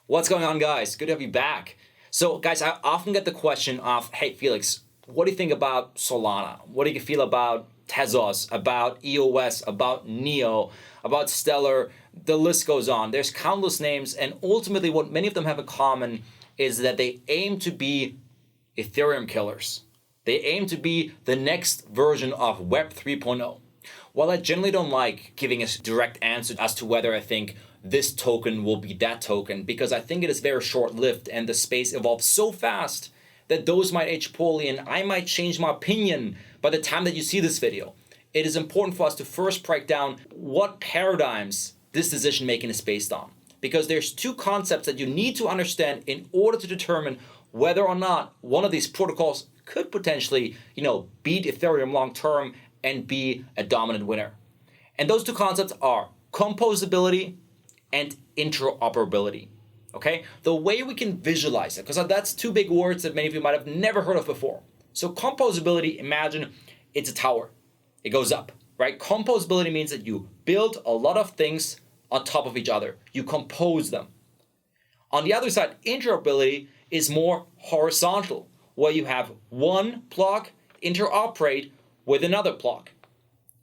What's going on, guys? Good to have you back. So, guys, I often get the question of, hey, Felix, what do you think about Solana? What do you feel about Tezos, about EOS, about Neo, about Stellar? The list goes on. There's countless names, and ultimately what many of them have in common is that they aim to be Ethereum killers. They aim to be the next version of Web 3.0. While I generally don't like giving a direct answer as to whether I think this token will be that token, because I think it is very short-lived and the space evolves so fast that those might age poorly and I might change my opinion by the time that you see this video. It is important for us to first break down what paradigms this decision-making is based on, because there's two concepts that you need to understand in order to determine whether or not one of these protocols could potentially, beat Ethereum long-term and be a dominant winner. And those two concepts are composability and interoperability. Okay? The way we can visualize it, because that's two big words that many of you might have never heard of before. So composability, imagine it's a tower. It goes up, right? Composability means that you build a lot of things on top of each other. You compose them. On the other side, interoperability is more horizontal, where you have one block interoperate with another block.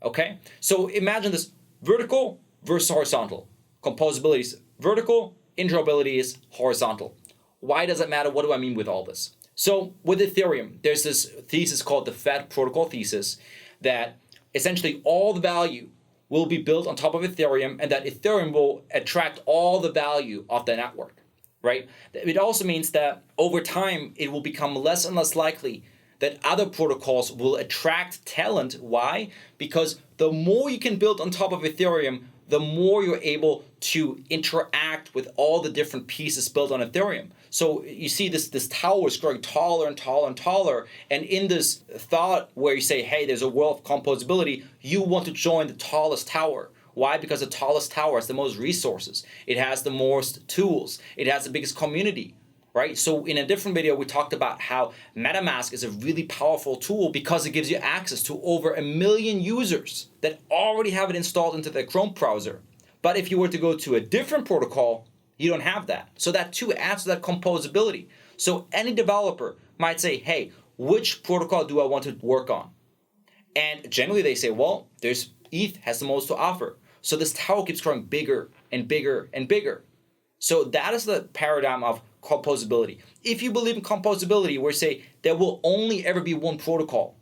Okay? So imagine this vertical versus horizontal. Composability is vertical, interoperability is horizontal. Why does it matter? What do I mean with all this? So with Ethereum, there's this thesis called the Fed protocol thesis that essentially all the value will be built on top of Ethereum and that Ethereum will attract all the value of the network, right? It also means that over time, it will become less and less likely that other protocols will attract talent. Why? Because the more you can build on top of Ethereum, the more you're able to interact with all the different pieces built on Ethereum. So you see this tower is growing taller and taller and taller. And in this thought where you say, hey, there's a world of composability, you want to join the tallest tower. Why? Because the tallest tower has the most resources. It has the most tools. It has the biggest community. Right? So in a different video, we talked about how MetaMask is a really powerful tool because it gives you access to over 1 million users that already have it installed into their Chrome browser. But if you were to go to a different protocol, you don't have that. So that too adds to that composability. So any developer might say, hey, which protocol do I want to work on? And generally they say, well, there's ETH has the most to offer. So this tower keeps growing bigger and bigger and bigger. So that is the paradigm of composability. If you believe in composability, where you say there will only ever be one protocol,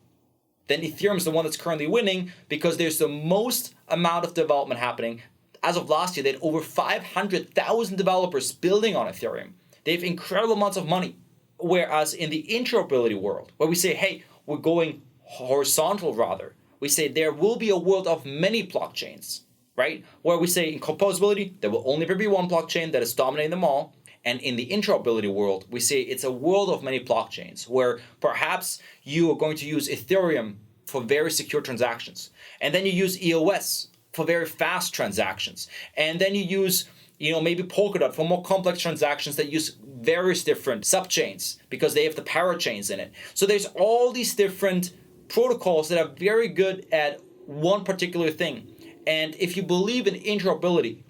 then Ethereum is the one that's currently winning because there's the most amount of development happening. As of last year, they had over 500,000 developers building on Ethereum. They have incredible amounts of money. Whereas in the interoperability world, where we say, hey, we're going horizontal rather, we say there will be a world of many blockchains, right? Where we say in composability, there will only ever be one blockchain that is dominating them all. And in the interoperability world, we say it's a world of many blockchains where perhaps you are going to use Ethereum for very secure transactions. And then you use EOS for very fast transactions. And then you use, maybe Polkadot for more complex transactions that use various different subchains because they have the parachains in it. So there's all these different protocols that are very good at one particular thing. And if you believe in interoperability,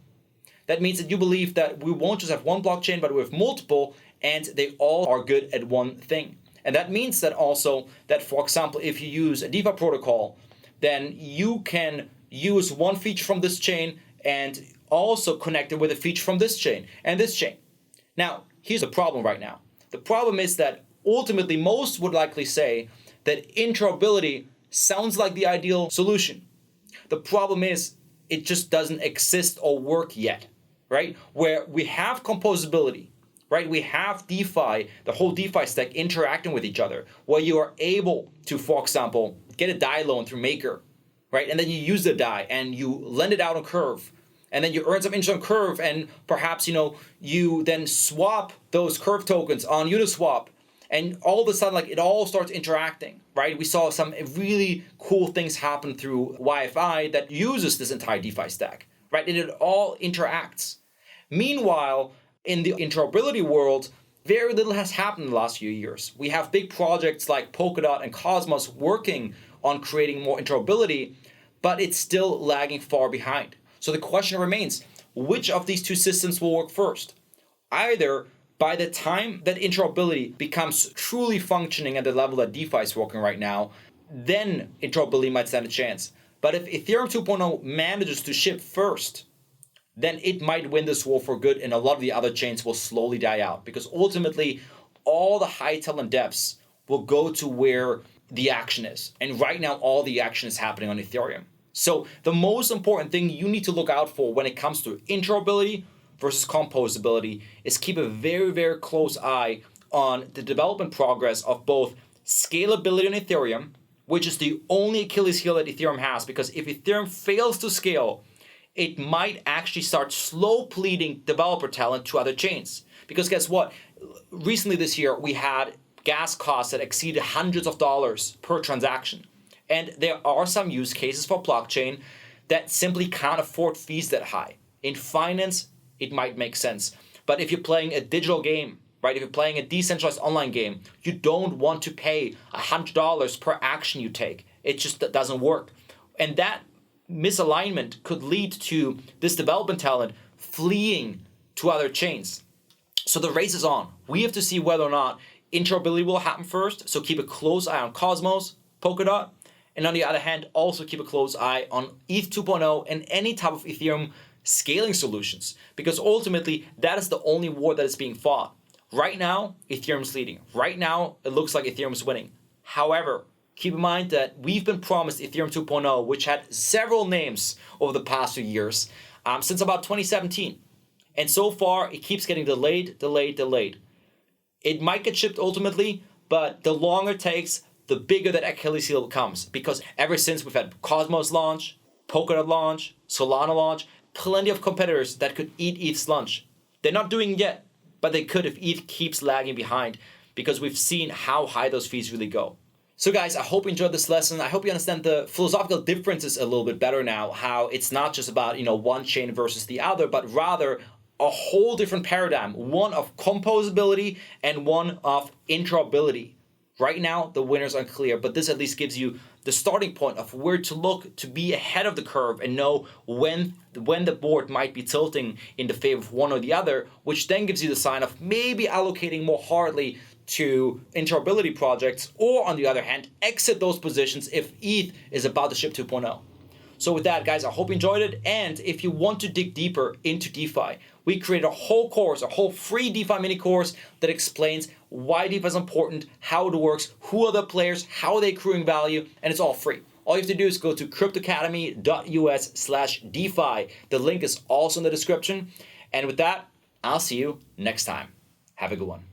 that means that you believe that we won't just have one blockchain, but we have multiple, and they all are good at one thing. And that means that also that, for example, if you use a DeFi protocol, then you can use one feature from this chain and also connect it with a feature from this chain and this chain. Now, here's the problem right now. The problem is that ultimately most would likely say that interoperability sounds like the ideal solution. The problem is it just doesn't exist or work yet, right? Where we have composability, right? We have DeFi, the whole DeFi stack interacting with each other, where you are able to, for example, get a DAI loan through Maker, right? And then you use the DAI and you lend it out on Curve. And then you earn some interest on Curve and perhaps, you then swap those Curve tokens on Uniswap. And all of a sudden, it all starts interacting, right? We saw some really cool things happen through YFI that uses this entire DeFi stack, right? And it all interacts. Meanwhile, in the interoperability world, very little has happened in the last few years. We have big projects like Polkadot and Cosmos working on creating more interoperability, but it's still lagging far behind. So the question remains, which of these two systems will work first? either by the time that interoperability becomes truly functioning at the level that DeFi is working right now, then interoperability might stand a chance. But if Ethereum 2.0 manages to ship first, then it might win this war for good, and a lot of the other chains will slowly die out, because ultimately all the high talent devs will go to where the action is. And right now, all the action is happening on Ethereum. So the most important thing you need to look out for when it comes to interoperability versus composability is keep a very, very close eye on the development progress of both scalability on Ethereum, which is the only Achilles heel that Ethereum has, because if Ethereum fails to scale, it might actually start slow bleeding developer talent to other chains. Because guess what? Recently this year, we had gas costs that exceeded hundreds of dollars per transaction. And there are some use cases for blockchain that simply can't afford fees that high. In finance, it might make sense. But if you're playing a digital game, right? If you're playing a decentralized online game, you don't want to pay $100 per action you take. It just doesn't work. And that misalignment could lead to this development talent fleeing to other chains. So the race is on. We have to see whether or not interoperability will happen first. So keep a close eye on Cosmos, Polkadot, and on the other hand, also keep a close eye on ETH 2.0 and any type of Ethereum scaling solutions, because ultimately that is the only war that is being fought. Right now, Ethereum's leading. Right now, it looks like Ethereum's winning. However, keep in mind that we've been promised Ethereum 2.0, which had several names over the past few years, since about 2017. And so far, it keeps getting delayed. It might get shipped ultimately, but the longer it takes, the bigger that Achilles heel becomes. Because ever since we've had Cosmos launch, Polkadot launch, Solana launch, plenty of competitors that could eat ETH's lunch. They're not doing it yet, but they could if ETH keeps lagging behind, because we've seen how high those fees really go. So guys, I hope you enjoyed this lesson. I hope you understand the philosophical differences a little bit better now, how it's not just about, one chain versus the other, but rather a whole different paradigm, one of composability and one of interoperability. Right now, the winners are unclear, but this at least gives you the starting point of where to look to be ahead of the curve and know when the board might be tilting in the favor of one or the other, which then gives you the sign of maybe allocating more hardly to interoperability projects, or on the other hand, exit those positions if ETH is about to ship 2.0. So with that, guys, I hope you enjoyed it. And if you want to dig deeper into DeFi, we created a whole course, a whole free DeFi mini course that explains why DeFi is important, how it works, who are the players, how are they accruing value, and it's all free. All you have to do is go to cryptoacademy.us/DeFi. The link is also in the description. And with that, I'll see you next time. Have a good one.